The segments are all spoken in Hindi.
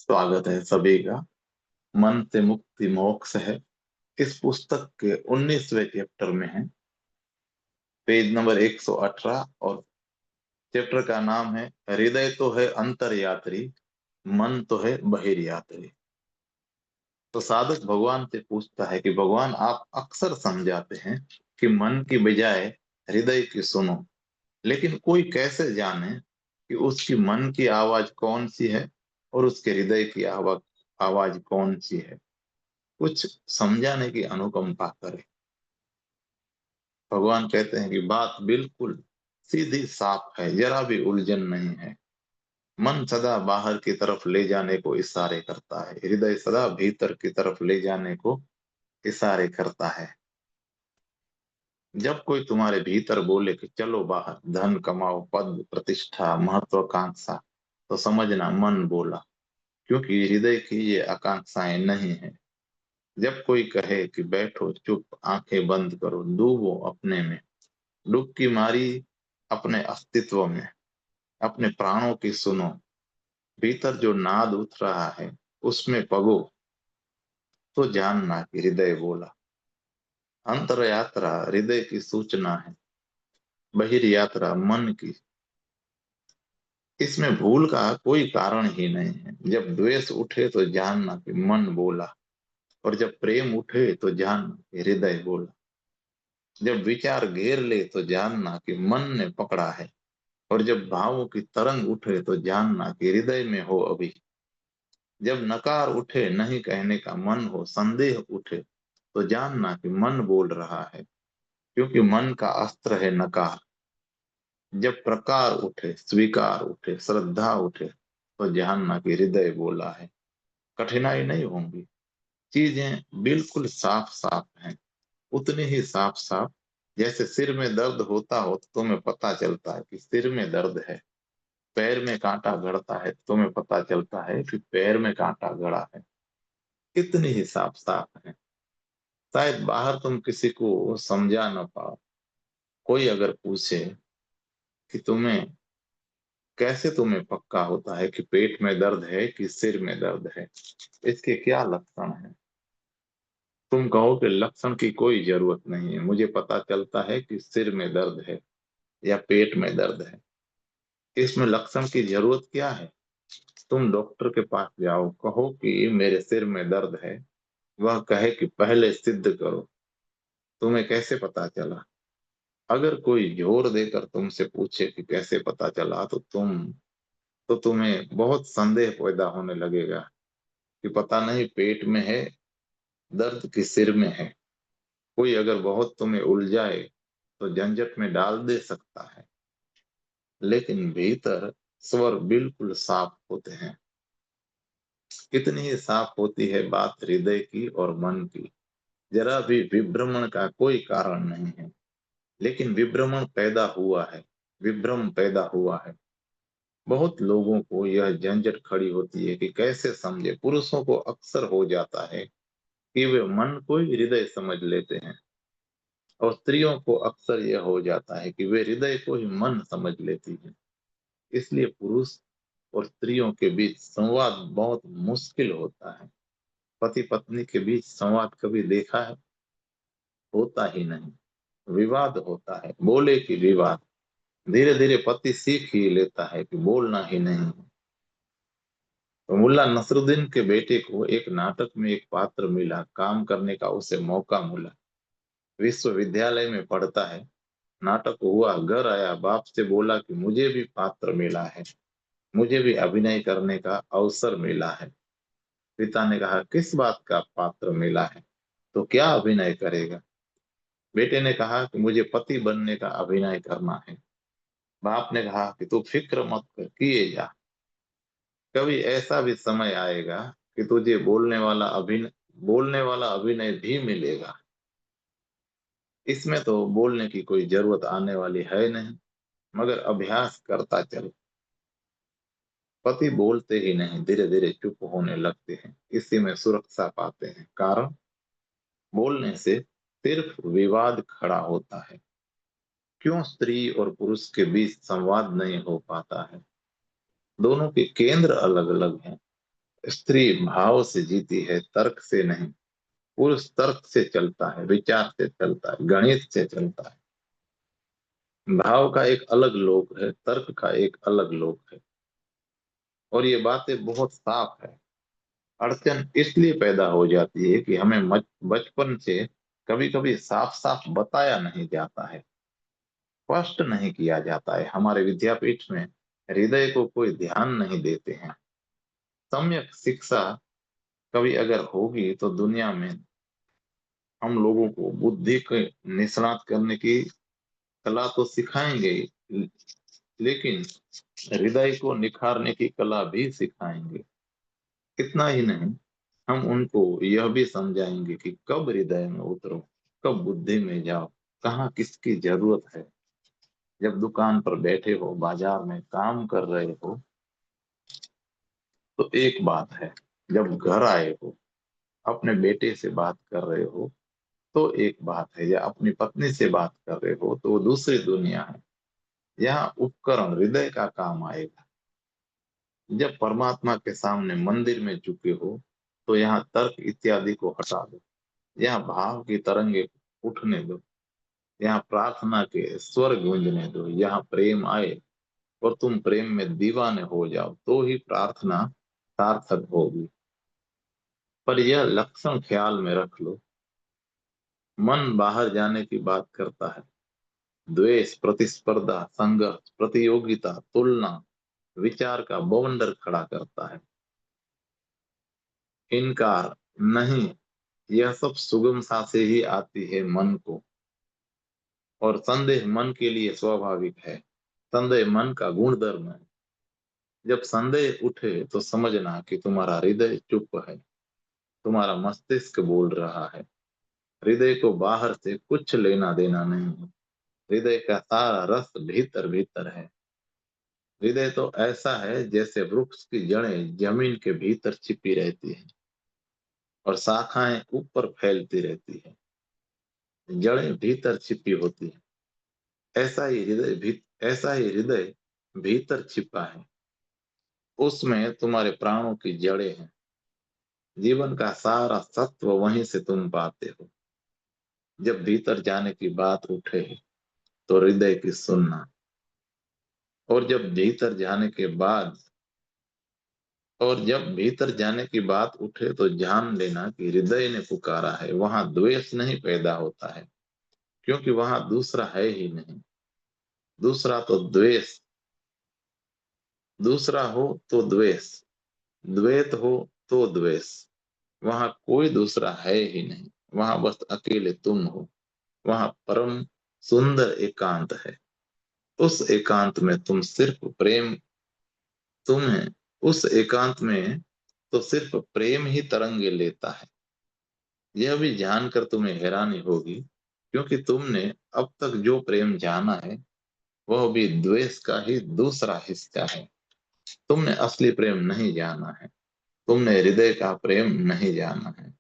स्वागत है सभी का। मन से मुक्ति मोक्ष है इस पुस्तक के 19वें चैप्टर में है। पेज नंबर 118 और चैप्टर का नाम है हृदय तो है अंतर यात्री, मन तो है बहिर्यात्री। तो साधक भगवान से पूछता है कि भगवान आप अक्सर समझाते हैं कि मन की बजाय हृदय की सुनो, लेकिन कोई कैसे जाने कि उसकी मन की आवाज कौन सी है और उसके हृदय की आवाज आवाज कौन सी है। कुछ समझाने की अनुकंपा करे। भगवान कहते हैं कि बात बिल्कुल सीधी साफ है, जरा भी उलझन नहीं है। मन सदा बाहर की तरफ ले जाने को इशारे करता है, हृदय सदा भीतर की तरफ ले जाने को इशारे करता है। जब कोई तुम्हारे भीतर बोले कि चलो बाहर, धन कमाओ, पद प्रतिष्ठा महत्वाकांक्षा, तो समझना मन बोला, क्योंकि हृदय की ये आकांक्षाएं नहीं है। जब कोई कहे कि बैठो चुप, आंखें बंद करो, डूबो अपने में, डुबकी मारी अपने अस्तित्व में, अपने प्राणों की सुनो, भीतर जो नाद उठ रहा है उसमें पगो, तो जानना कि हृदय बोला। अंतर यात्रा हृदय की सूचना है, बहिर यात्रा मन की। इसमें भूल का कोई कारण ही नहीं है। जब द्वेष उठे तो जानना कि मन बोला, और जब प्रेम उठे तो जानना कि हृदय बोला। जब विचार घेर ले तो जानना कि मन ने पकड़ा है, और जब भावों की तरंग उठे तो जानना कि हृदय में हो अभी। जब नकार उठे नहीं कहने का मन हो, संदेह उठे, तो जानना कि मन बोल रहा है, क्योंकि मन का अस्त्र है नकार। जब प्रकार उठे, स्वीकार उठे, श्रद्धा उठे, तो जानना कि हृदय बोला है। कठिनाई नहीं होंगी, चीजें बिल्कुल साफ साफ हैं, उतनी ही साफ साफ जैसे सिर में दर्द होता हो तो तुम्हें पता चलता है कि सिर में दर्द है। पैर में कांटा गड़ता है तो तुम्हें पता चलता है कि पैर में कांटा गड़ा है। इतनी ही साफ साफ है। शायद बाहर तुम किसी को समझा ना पाओ। कोई अगर पूछे कि तुम्हें पक्का होता है कि पेट में दर्द है कि सिर में दर्द है, इसके क्या लक्षण है? तुम कहो कि लक्षण की कोई जरूरत नहीं है, मुझे पता चलता है कि सिर में दर्द है या पेट में दर्द है। इसमें लक्षण की जरूरत क्या है? तुम डॉक्टर के पास जाओ, कहो कि मेरे सिर में दर्द है, वह कहे कि पहले सिद्ध करो। तुम्हें कैसे पता चला? अगर कोई जोर देकर तुमसे पूछे कि कैसे पता चला, तो तुम्हें बहुत संदेह पैदा होने लगेगा कि पता नहीं पेट में है दर्द कि सिर में है। कोई अगर बहुत तुम्हें उलझाए तो झंझट में डाल दे सकता है, लेकिन भीतर स्वर बिल्कुल साफ होते हैं। कितनी ही साफ होती है बात हृदय की और मन की। जरा भी विभ्रमण का कोई कारण नहीं है, लेकिन विभ्रमण पैदा हुआ है, विभ्रम पैदा हुआ है। बहुत लोगों को यह झंझट खड़ी होती है कि कैसे समझे। पुरुषों को अक्सर हो जाता है कि वे मन को ही हृदय समझ लेते हैं, और स्त्रियों को अक्सर यह हो जाता है कि वे हृदय को ही मन समझ लेती हैं। इसलिए पुरुष और स्त्रियों के बीच संवाद बहुत मुश्किल होता है। पति पत्नी के बीच संवाद कभी देखा है? होता ही नहीं। विवाद होता है, बोले कि विवाद। धीरे धीरे पति सीख ही लेता है कि बोलना ही नहीं है। तो मुल्ला नसरुद्दीन के बेटे को एक नाटक में एक पात्र मिला, काम करने का उसे मौका मिला। विश्वविद्यालय में पढ़ता है। नाटक हुआ, घर आया, बाप से बोला कि मुझे भी पात्र मिला है, मुझे भी अभिनय करने का अवसर मिला है। पिता ने कहा किस बात का पात्र मिला है, तो क्या अभिनय करेगा? बेटे ने कहा कि मुझे पति बनने का अभिनय करना है। बाप ने कहा कि तू फिक्र मत कर, किए जा। कभी ऐसा भी समय आएगा कि तुझे बोलने वाला अभिनय भी मिलेगा। इसमें तो बोलने की कोई जरूरत आने वाली है नहीं, मगर अभ्यास करता चल। पति बोलते ही नहीं, धीरे धीरे चुप होने लगते हैं। इसी में सुरक्षा पाते हैं। कारण, बोलने से सिर्फ विवाद खड़ा होता है। क्यों स्त्री और पुरुष के बीच संवाद नहीं हो पाता है? दोनों के केंद्र अलग अलग हैं। स्त्री भाव से जीती है, तर्क से नहीं। पुरुष तर्क से चलता है, विचार से चलता है, गणित से चलता है। भाव का एक अलग लोक है, तर्क का एक अलग लोक है। और ये बातें बहुत साफ है। अड़चन इसलिए पैदा हो जाती है कि हमें बचपन से कभी कभी साफ साफ बताया नहीं जाता है, स्पष्ट नहीं किया जाता है। हमारे विद्यापीठ में हृदय को कोई ध्यान नहीं देते हैं। सम्यक शिक्षा कभी अगर होगी तो दुनिया में हम लोगों को बुद्धि के निष्णात करने की कला तो सिखाएंगे ही, लेकिन हृदय को निखारने की कला भी सिखाएंगे। इतना ही नहीं, हम उनको यह भी समझाएंगे कि कब हृदय में उतरो, कब बुद्धि में जाओ, कहाँ किसकी जरूरत है। जब दुकान पर बैठे हो, बाजार में काम कर रहे हो, तो एक बात है। जब घर आए हो, अपने बेटे से बात कर रहे हो, तो एक बात है। या अपनी पत्नी से बात कर रहे हो, तो वो दूसरी दुनिया है। यहाँ उपकरण हृदय का काम आएगा। जब परमात्मा के सामने मंदिर में झुके हो, तो यहाँ तर्क इत्यादि को हटा दो। यहाँ भाव की तरंगे उठने दो। यहाँ प्रार्थना के स्वर गूंजने दो। यहाँ प्रेम आए और तुम प्रेम में दीवाने हो जाओ, तो ही प्रार्थना सार्थक होगी। पर यह लक्षण ख्याल में रख लो, मन बाहर जाने की बात करता है। द्वेष, प्रतिस्पर्धा, संघर्ष, प्रतियोगिता, तुलना, विचार का बवंडर खड़ा करता है। इनकार नहीं, यह सब सुगमता से ही आती है मन को। और संदेह मन के लिए स्वाभाविक है। संदेह मन का गुणधर्म है। जब संदेह उठे तो समझना कि तुम्हारा हृदय चुप है, तुम्हारा मस्तिष्क बोल रहा है। हृदय को बाहर से कुछ लेना देना नहीं है। हृदय का सारा रस भीतर भीतर है। हृदय तो ऐसा है जैसे वृक्ष की जड़ें जमीन के भीतर छिपी रहती है और शाखाएं ऊपर फैलती रहती है। जड़ें भीतर छिपी होती है। ऐसा ही हृदय भीतर छिपा है। उसमें तुम्हारे प्राणों की जड़ें हैं। जीवन का सारा सत्व वहीं से तुम पाते हो। जब भीतर जाने की बात उठे तो हृदय की सुनना। और जब भीतर जाने के बाद और जब भीतर जाने की बात उठे तो जान लेना कि हृदय ने पुकारा है। वहां द्वेष नहीं पैदा होता है, क्योंकि वहां दूसरा है ही नहीं। दूसरा तो द्वेष, दूसरा हो तो द्वेष, द्वैत हो तो द्वेष। वहां कोई दूसरा है ही नहीं। वहां बस अकेले तुम हो। वहां परम सुंदर एकांत है। उस एकांत में तुम सिर्फ प्रेम, तुम्हें उस एकांत में तो सिर्फ प्रेम ही तरंगे लेता है। यह भी जानकर तुम्हें हैरानी होगी, क्योंकि तुमने अब तक जो प्रेम जाना है वह भी द्वेष का ही दूसरा हिस्सा है। तुमने असली प्रेम नहीं जाना है। तुमने हृदय का प्रेम नहीं जाना है।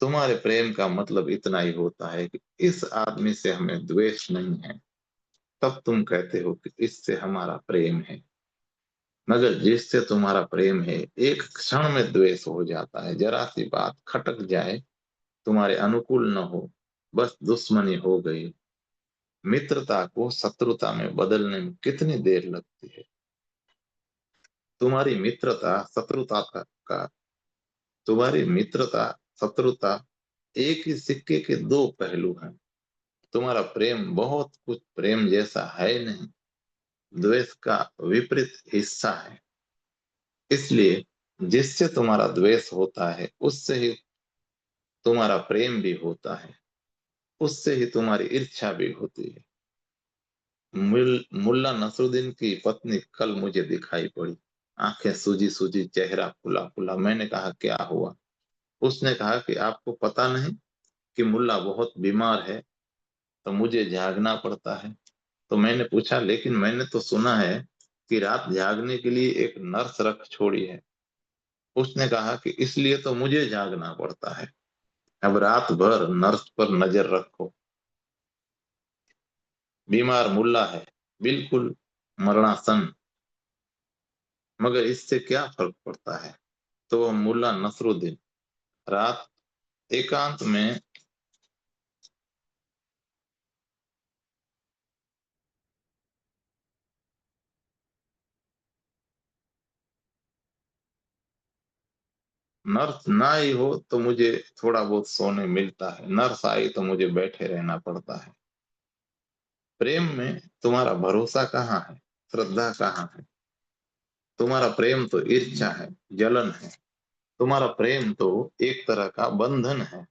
तुम्हारे प्रेम का मतलब इतना ही होता है कि इस आदमी से हमें द्वेष नहीं है। तब तुम कहते हो कि इससे हमारा प्रेम है। मगर जिससे तुम्हारा प्रेम है, एक क्षण में द्वेष हो जाता है। जरा सी बात खटक जाए, तुम्हारे अनुकूल न हो, बस दुश्मनी हो गई। मित्रता को शत्रुता में बदलने में कितनी देर लगती है। तुम्हारी मित्रता शत्रुता का तुम्हारी मित्रता शत्रुता एक ही सिक्के के दो पहलू हैं। तुम्हारा प्रेम बहुत कुछ प्रेम जैसा है नहीं, द्वेष का विपरीत हिस्सा है। इसलिए जिससे तुम्हारा द्वेष होता है, उससे ही तुम्हारा प्रेम भी होता है। उससे ही तुम्हारी ईर्ष्या भी होती है। मुल्ला नसरुद्दीन की पत्नी कल मुझे दिखाई पड़ी। आंखें सूजी सूजी, चेहरा फुला फुला। मैंने कहा क्या हुआ? उसने कहा कि आपको पता नहीं कि मुल्ला बहुत बीमार है, तो मुझे जागना पड़ता है। तो मैंने पूछा, लेकिन मैंने तो सुना है कि रात जागने के लिए एक नर्स रख छोड़ी है। उसने कहा कि इसलिए तो मुझे जागना पड़ता है। अब रात भर नर्स पर नजर रखो। बीमार मुल्ला है, बिल्कुल मरणासन, मगर इससे क्या फर्क पड़ता है? तो वह मुल्ला नसरुद्दीन रात एकांत में नर्स ना आई हो तो मुझे थोड़ा बहुत सोने मिलता है, नर्स आई तो मुझे बैठे रहना पड़ता है। प्रेम में तुम्हारा भरोसा कहाँ है, श्रद्धा कहाँ है? तुम्हारा प्रेम तो ईर्ष्या है, जलन है। तुम्हारा प्रेम तो एक तरह का बंधन है।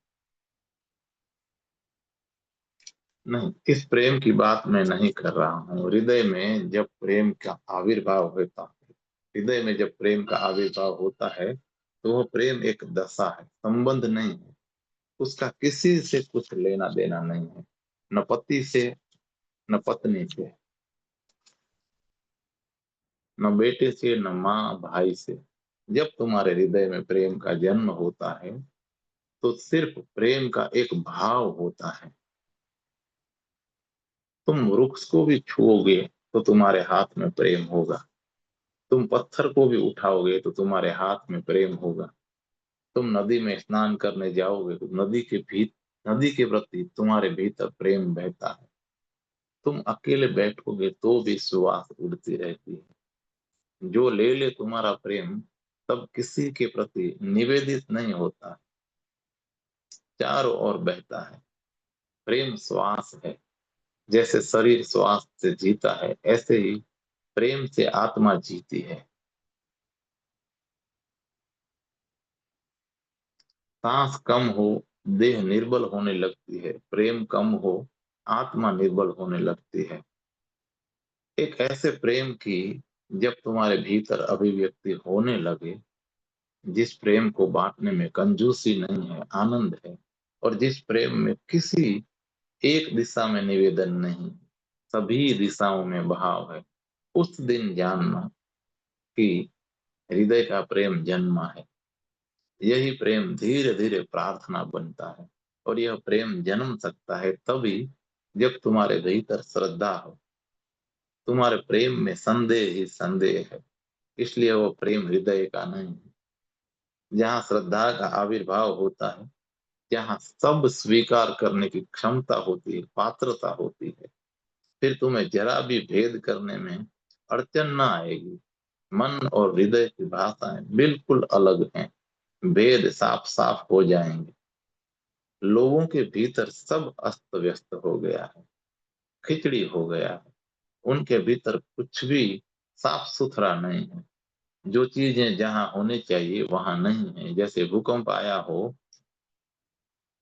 नहीं, इस प्रेम की बात मैं नहीं कर रहा हूँ। हृदय में जब प्रेम का आविर्भाव होता है, हृदय में जब प्रेम का आविर्भाव होता है, तो वह प्रेम एक दशा है, संबंध नहीं है। उसका किसी से कुछ लेना देना नहीं है, न पति से, न पत्नी से, न बेटे से, न माँ भाई से। जब तुम्हारे हृदय में प्रेम का जन्म होता है, तो सिर्फ प्रेम का एक भाव होता है। तुम वृक्ष को भी छुओगे तो तुम्हारे हाथ में प्रेम होगा। तुम पत्थर को भी उठाओगे तो तुम्हारे हाथ में प्रेम होगा। तुम नदी में स्नान करने जाओगे तो नदी के प्रति तुम्हारे भीतर प्रेम बहता है। तुम अकेले बैठोगे तो भी सुवास उड़ती रहती है। जो ले ले तुम्हारा प्रेम, तब किसी के प्रति निवेदित नहीं होता, चारों ओर बहता है। प्रेम श्वास है। जैसे शरीर श्वास से जीता है, ऐसे ही प्रेम से आत्मा जीती है। सांस कम हो, देह निर्बल होने लगती है। प्रेम कम हो, आत्मा निर्बल होने लगती है। एक ऐसे प्रेम की जब तुम्हारे भीतर अभिव्यक्ति होने लगे, जिस प्रेम को बांटने में कंजूसी नहीं है, आनंद है, और जिस प्रेम में किसी एक दिशा में निवेदन नहीं, सभी दिशाओं में भाव है, उस दिन जानना कि हृदय का प्रेम जन्मा है। यही प्रेम धीरे धीरे प्रार्थना बनता है। और यह प्रेम जन्म सकता है तभी जब तुम्हारे भीतर श्रद्धा हो। तुम्हारे प्रेम में संदेह ही संदेह है, इसलिए वो प्रेम हृदय का नहीं है। जहाँ श्रद्धा का आविर्भाव होता है, जहाँ सब स्वीकार करने की क्षमता होती है, पात्रता होती है, फिर तुम्हें जरा भी भेद करने में अड़चन ना आएगी। मन और हृदय की भाषाएं बिल्कुल अलग हैं, भेद साफ साफ हो जाएंगे। लोगों के भीतर सब अस्त व्यस्त हो गया है, खिचड़ी हो गया है। उनके भीतर कुछ भी साफ सुथरा नहीं है। जो चीजें जहां होनी चाहिए वहां नहीं है। जैसे भूकंप आया हो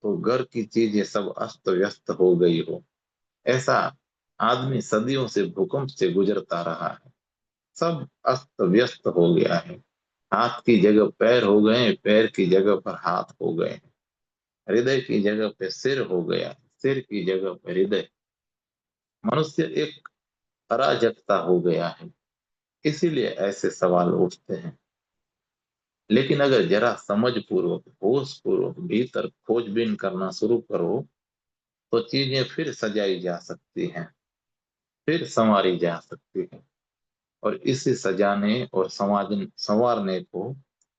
तो घर की चीजें सब अस्त व्यस्त हो गई हो, ऐसा आदमी सदियों से भूकंप से गुजरता रहा है। सब अस्त व्यस्त हो गया है। हाथ की जगह पैर हो गए, पैर की जगह पर हाथ हो गए, हृदय की जगह पे सिर हो गया, सिर की जगह पर हृदय। मनुष्य एक अराजकता हो गया है, इसीलिए ऐसे सवाल उठते हैं। लेकिन अगर जरा समझ पूर्वक, होश पूर्वक भीतर खोजबीन करना शुरू करो, तो चीजें फिर सजाई जा सकती हैं, फिर संवारी जा सकती हैं। और इसे सजाने और संवारने को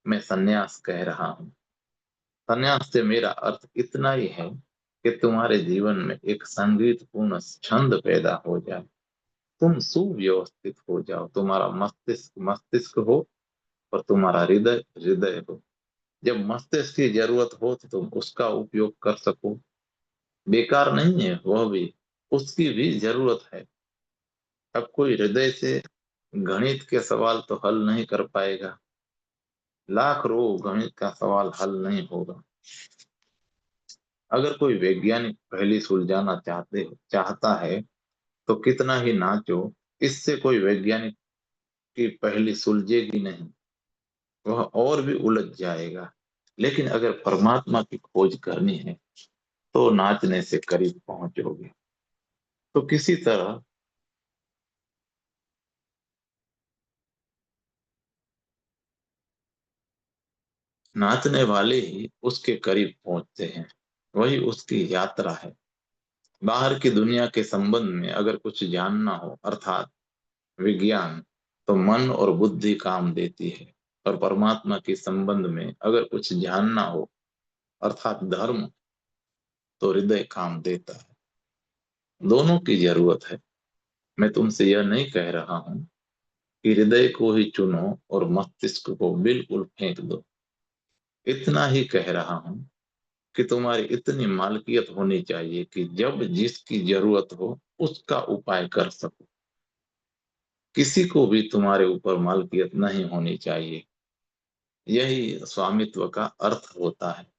मैं सन्यास कह रहा हूँ। सन्यास से मेरा अर्थ इतना ही है कि तुम्हारे जीवन में एक संगीतपूर्ण छंद पैदा हो जाए। तुम सुव्यवस्थित हो जाओ, तुम्हारा मस्तिष्क मस्तिष्क हो और तुम्हारा हृदय हृदय हो। जब मस्तिष्क की जरूरत हो तो तुम उसका उपयोग कर सको। बेकार नहीं है वह भी, उसकी भी जरूरत है। अब कोई हृदय से गणित के सवाल तो हल नहीं कर पाएगा। लाख रो, गणित का सवाल हल नहीं होगा। अगर कोई वैज्ञानिक पहेली सुलझाना चाहता है तो कितना ही नाचो, इससे कोई वैज्ञानिक की पहेली सुलझेगी नहीं, वह और भी उलझ जाएगा। लेकिन अगर परमात्मा की खोज करनी है तो नाचने से करीब पहुंचोगे। तो किसी तरह नाचने वाले ही उसके करीब पहुंचते हैं, वही उसकी यात्रा है। बाहर की दुनिया के संबंध में अगर कुछ जानना हो, अर्थात विज्ञान, तो मन और बुद्धि काम देती है। और परमात्मा के संबंध में अगर कुछ जानना हो, अर्थात धर्म, तो हृदय काम देता है। दोनों की जरूरत है। मैं तुमसे यह नहीं कह रहा हूं कि हृदय को ही चुनो और मस्तिष्क को बिल्कुल फेंक दो। इतना ही कह रहा हूं कि तुम्हारी इतनी मालकियत होनी चाहिए कि जब जिसकी जरूरत हो उसका उपाय कर सको। किसी को भी तुम्हारे ऊपर मालकियत नहीं होनी चाहिए। यही स्वामित्व का अर्थ होता है।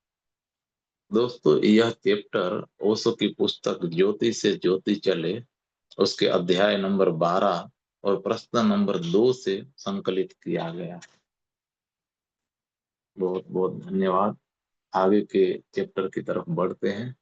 दोस्तों, यह चैप्टर ओशो की पुस्तक ज्योति से ज्योति चले उसके अध्याय नंबर 12 और प्रश्न नंबर 2 से संकलित किया गया। बहुत बहुत धन्यवाद। आगे के चैप्टर की तरफ बढ़ते हैं।